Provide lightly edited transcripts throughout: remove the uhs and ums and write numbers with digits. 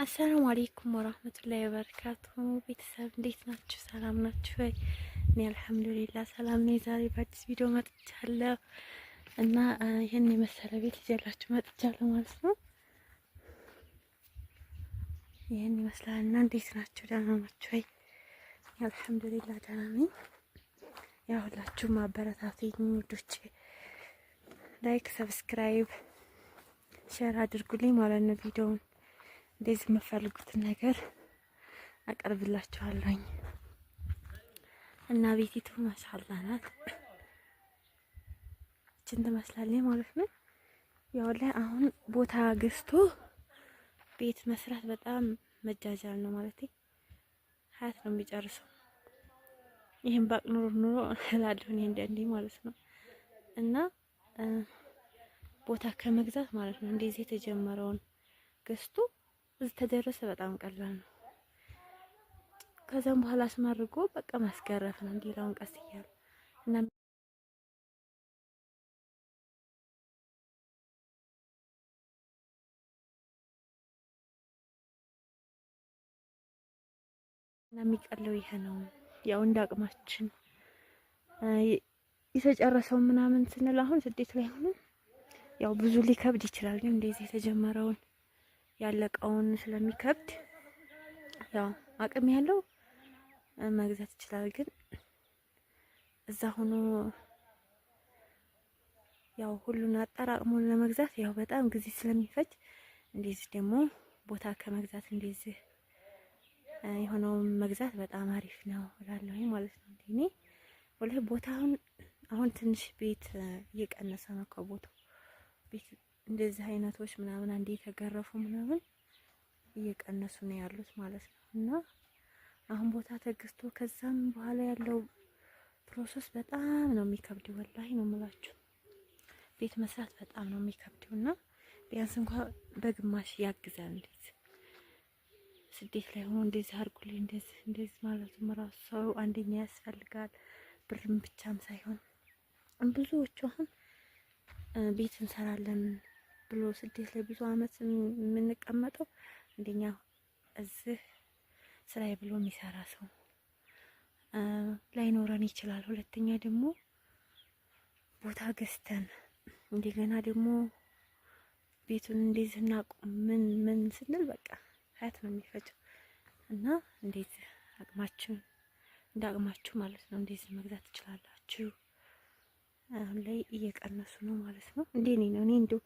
አሰላሙ አለይኩም ወራህመቱላሂ ወበረካቱሁ። ቤተሰብ እንዴት ናችሁ? ሰላም ናችሁ ወይ? እኔ አልሐምዱሊላህ ሰላም ነኝ። ዛሬ በአዲስ ቪዲዮ መጥቻለሁ እና ይህን የመሰለ ቤት ይዤላችሁ መጥቻለሁ ማለት ነው። ይህን ይመስላል እና እንዴት ናችሁ? ደህና ናችሁ ወይ? አልሐምዱሊላህ ደህና ነኝ። ያው ሁላችሁም አበረታቱኝ ውዶቼ። ላይክ፣ ሰብስክራይብ፣ ሼር አድርጉልኝ ማለት ነው ቪዲዮውን እንደዚህ የምፈልጉትን ነገር አቀርብላችኋለሁ እና ቤቲቱ ማሻአላ ናት። እችን ትመስላለች ማለት ነው። ያው ላይ አሁን ቦታ ገዝቶ ቤት መስራት በጣም መጃጃል ነው ማለት ሀያት ነው የሚጨርሰው። ይሄን ባቅ ኑሮ እላለሁ እኔ እንደኔ ማለት ነው። እና ቦታ ከመግዛት ማለት ነው እንደዚህ የተጀመረውን ገዝቶ እዚህ ተደረሰ በጣም ቀላል ነው። ከዛም በኋላ አስመርጎ በቃ ማስገረፍ ነው ሌላውን ቀስ እያሉ እና የሚቀለው ይሄ ነው። ያው እንዳቅማችን የተጨረሰው ምናምን ስንል አሁን ስደት ላይ ሆነ ያው ብዙ ሊከብድ ይችላል። ግን እንደዚህ የተጀመረውን ያለቀውን ስለሚከብድ ያው አቅም ያለው መግዛት ይችላል። ግን እዛ ሆኖ ያው ሁሉን አጠራቅሞ ለመግዛት ያው በጣም ጊዜ ስለሚፈጅ እንደዚህ ደግሞ ቦታ ከመግዛት እንደዚህ የሆነውን መግዛት በጣም አሪፍ ነው እላለሁ ማለት ነው። እኔ ወላሂ ቦታውን አሁን ትንሽ ቤት እየቀነሰ ነው ከቦታው ቤት እንደዚህ አይነቶች ምናምን አንዴ የተገረፉ ምናምን እየቀነሱ ነው ያሉት ማለት ነው። እና አሁን ቦታ ተገዝቶ ከዛም በኋላ ያለው ፕሮሰስ በጣም ነው የሚከብደው። ወላሂ ነው የምላችሁ ቤት መስራት በጣም ነው የሚከብደው። እና ቢያንስ እንኳን በግማሽ ያግዛል። እንደዚህ ስደት ላይ ሆኖ እንደዚህ አድርጉልኝ እንደዚህ ማለቱም ራሱ ሰው አንደኛ ያስፈልጋል ብርም ብቻም ሳይሆን ብዙዎቹ አሁን ቤት እንሰራለን ብሎ ስደት ላይ ብዙ አመት የምንቀመጠው አንደኛ እዚህ ስራዬ ብሎ የሚሰራ ሰው ላይኖረን ይችላል። ሁለተኛ ደግሞ ቦታ ገዝተን እንደገና ደግሞ ቤቱን እንደዚህ እናቁም ምን ስንል በቃ ሀያት ነው የሚፈጀው። እና እንደዚህ አቅማችሁ እንዳቅማችሁ ማለት ነው እንደዚህ መግዛት ትችላላችሁ። አሁን ላይ እየቀነሱ ነው ማለት ነው። እንደኔ ነው እኔ እንደው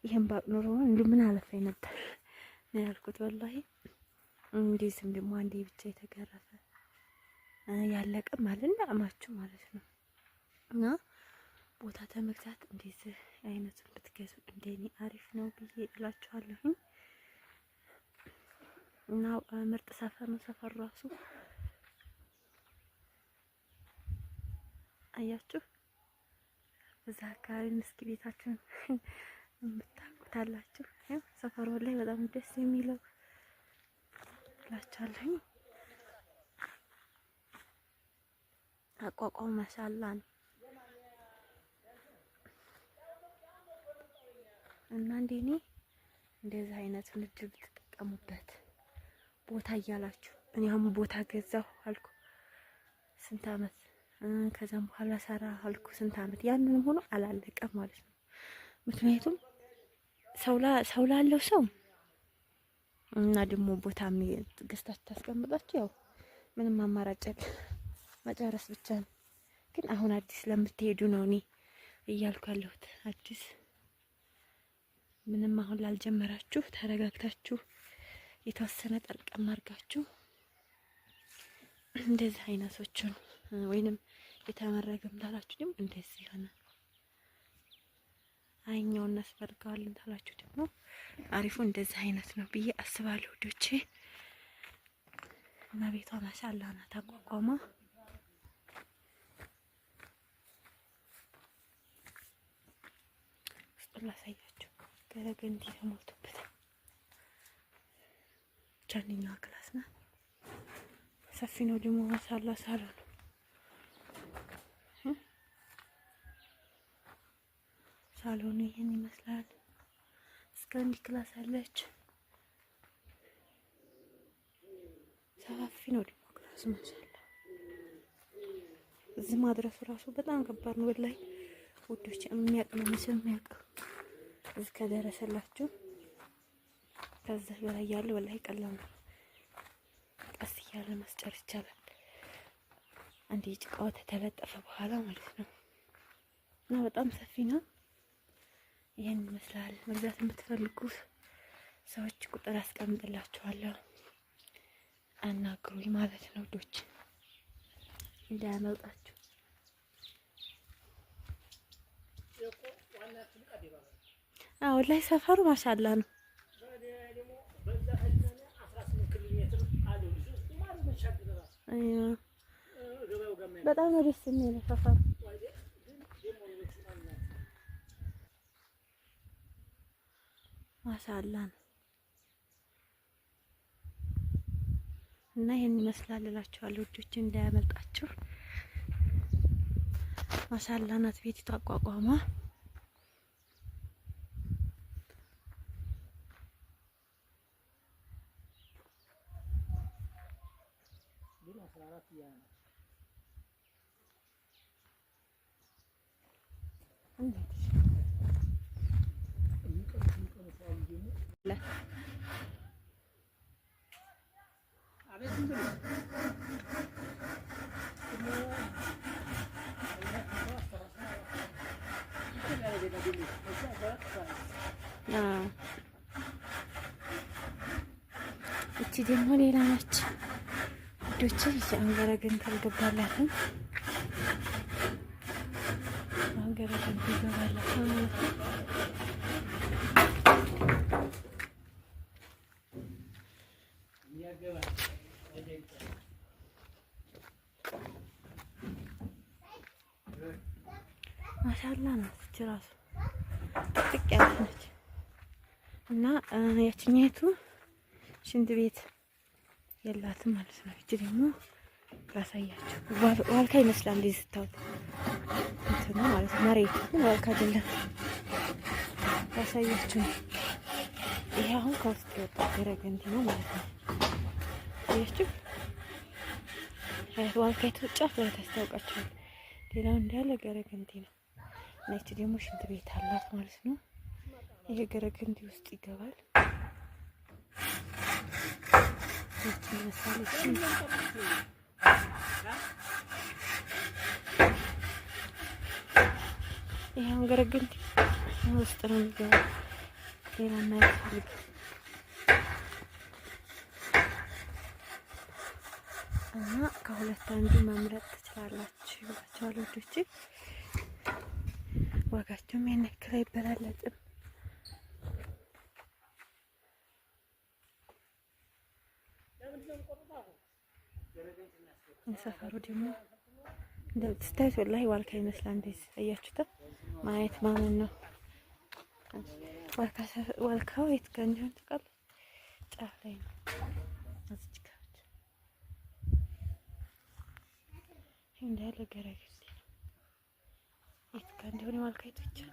ይሄን ባቅ ኖሮ እንደው ምን አለፈኝ ነበር ነው ያልኩት ወላሂ። እንደዚህም ደግሞ አንዴ ብቻ የተገረፈ ያለቀም ማለት እንዳቅማችሁ ማለት ነው። እና ቦታ ተመግዛት እንደዚህ አይነቱን ብትገዙ እንደኔ አሪፍ ነው ብዬ እላችኋለሁ። እና ምርጥ ሰፈር ነው። ሰፈር ራሱ አያችሁ በዛ አካባቢ ምስኪ ቤታችሁን የምታውቁታላችሁ። ሰፈሩ ላይ በጣም ደስ የሚለው እላችኋለሁ። አቋቋሙ ማሻአላ ነው። እና እንደኔ እንደዚህ አይነት ንግድ ብትጠቀሙበት ቦታ እያላችሁ እኔ አሁን ቦታ ገዛሁ አልኩ ስንት አመት ከዛም በኋላ ሰራ አልኩ ስንት አመት ያንንም ሆኖ አላለቀም ማለት ነው። ምክንያቱም ሰው ላለው ሰው እና ደግሞ ቦታ ገዝታችሁ ታስቀምጣችሁ ያው ምንም አማራጭ መጨረስ ብቻ ነው። ግን አሁን አዲስ ለምትሄዱ ነው እኔ እያልኩ ያለሁት። አዲስ ምንም አሁን ላልጀመራችሁ ተረጋግታችሁ የተወሰነ ጠርቀም አድርጋችሁ እንደዚህ አይነቶችን ወይንም የተመረገም ታላችሁ ደግሞ እንደዚህ ይሆናል። አይኛው እናስፈልገዋለን ታላችሁ ደግሞ አሪፉ እንደዚህ አይነት ነው ብዬ አስባለሁ ውዶቼ። እና ቤቷ ማሻአላ ናት አቋቋማ። ውስጡን ላሳያችሁ ገረገንቲ ተሞልቶበት ቻንኛው ክላስ ናት። ሰፊ ነው ደግሞ ማሻአላ ሳሎን ሳሎኑ ይሄን ይመስላል። እስከ አንድ ክላስ አለች። ሰፋፊ ነው ደግሞ ክላሱ ማሻአላ። እዚህ ማድረሱ ራሱ በጣም ከባድ ነው ወላሂ ውዶች። የሚያውቅ ነው መቼም የሚያውቅ እዚህ ከደረሰላችሁ ከዚህ በላይ ያለው ወላሂ ቀላል ነው። ቀስ እያለ ማስጨር ይቻላል። አንዴ ጭቃው ተተለጠፈ በኋላ ማለት ነው። እና በጣም ሰፊ ነው። ይሄን ይመስላል። መግዛት የምትፈልጉ ሰዎች ቁጥር አስቀምጥላችኋለሁ፣ አናግሩኝ ማለት ነው ውዶች፣ እንዳያመልጣችሁ። አዎ ላይ ሰፈሩ ማሻአላ ነው። በጣም ነው ደስ የሚለው ሰፈሩ። ማሻአላ ነው እና ይሄን ይመስላል እላችኋለሁ ውዶች፣ እንዳያመልጣችሁ። ማሻአላ ናት ቤቲቱ አቋቋሟ። እቺ ደግሞ ሌላ ነች ውዶች። እቺ አንገረገን ካልገባላትም አንገረገን ይገባላት ማለት ነው። ማሻአላ ነው እቺ ራሱ ጥቅ ያለች ነች እና ያችኛይቱ ሽንት ቤት የላትም ማለት ነው። እቺ ደግሞ ላሳያችሁ። ዋልካ ይመስላል እንደዚህ ስታዩት እንትን ነው ማለት ነው። መሬቱ ግን ዋልካ አይደለም። ላሳያችሁ። ይሄ አሁን ከውስጥ የወጣ ገረገንቲ ነው ማለት ነው። አያችሁ? ዋልካይቱ ጫፍ ላይ ታስታውቃችኋል። ሌላው እንዳለ ገረገንቲ ነው። ነጭ ደግሞ ሽንት ቤት አላት ማለት ነው። ይሄ ገረገንቲ ውስጥ ይገባል። ነጭ መሳለች። ይሄን ገረገንቲ ውስጥ ነው የሚገባው። ሌላ ማይፈልግ እና ከሁለት አንዱ መምረጥ ትችላላችሁ ይላችኋል ወዶቼ። ዋጋቸውም ያን ያክል አይበላለጥም። ሰፈሩ ደግሞ እንደምትስታዩት ወላሂ ዋልካ ይመስላል። እንደዚህ አያችሁታ? ማየት ማመን ነው። ዋልካው የት ጋር እንደሆነ ታውቃለህ? ጫፍ ላይ ነው። እዚህ ጋር እንዳለ ገረገንቲ ነው። የት ጋር እንደሆነ ዋልካ ይቶቻል።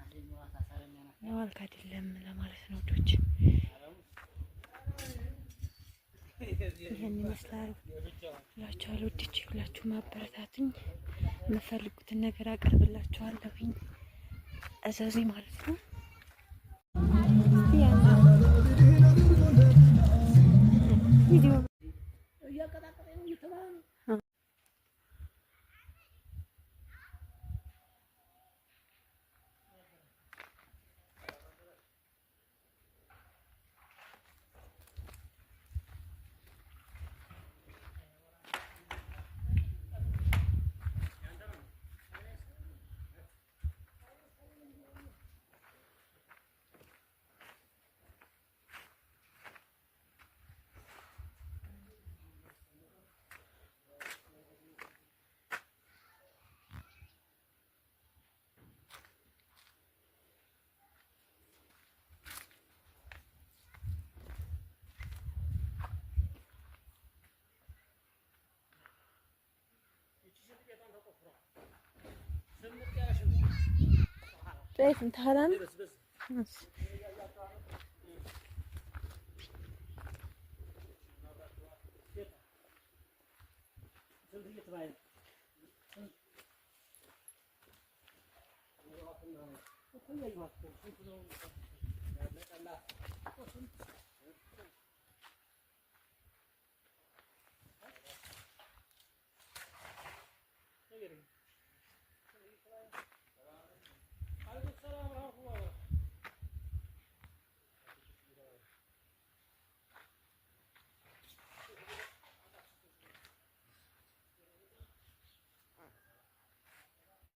ዋልካ አይደለም ለማለት ነው ወዶች። ይሄን ይመስላል እላችኋለሁ ወዶች። ሁላችሁ ማበረታቱኝ። የምፈልጉትን ነገር አቀርብላችኋለሁኝ። እዘዙኝ ማለት ነው። ቪዲዮ طيب انت هلان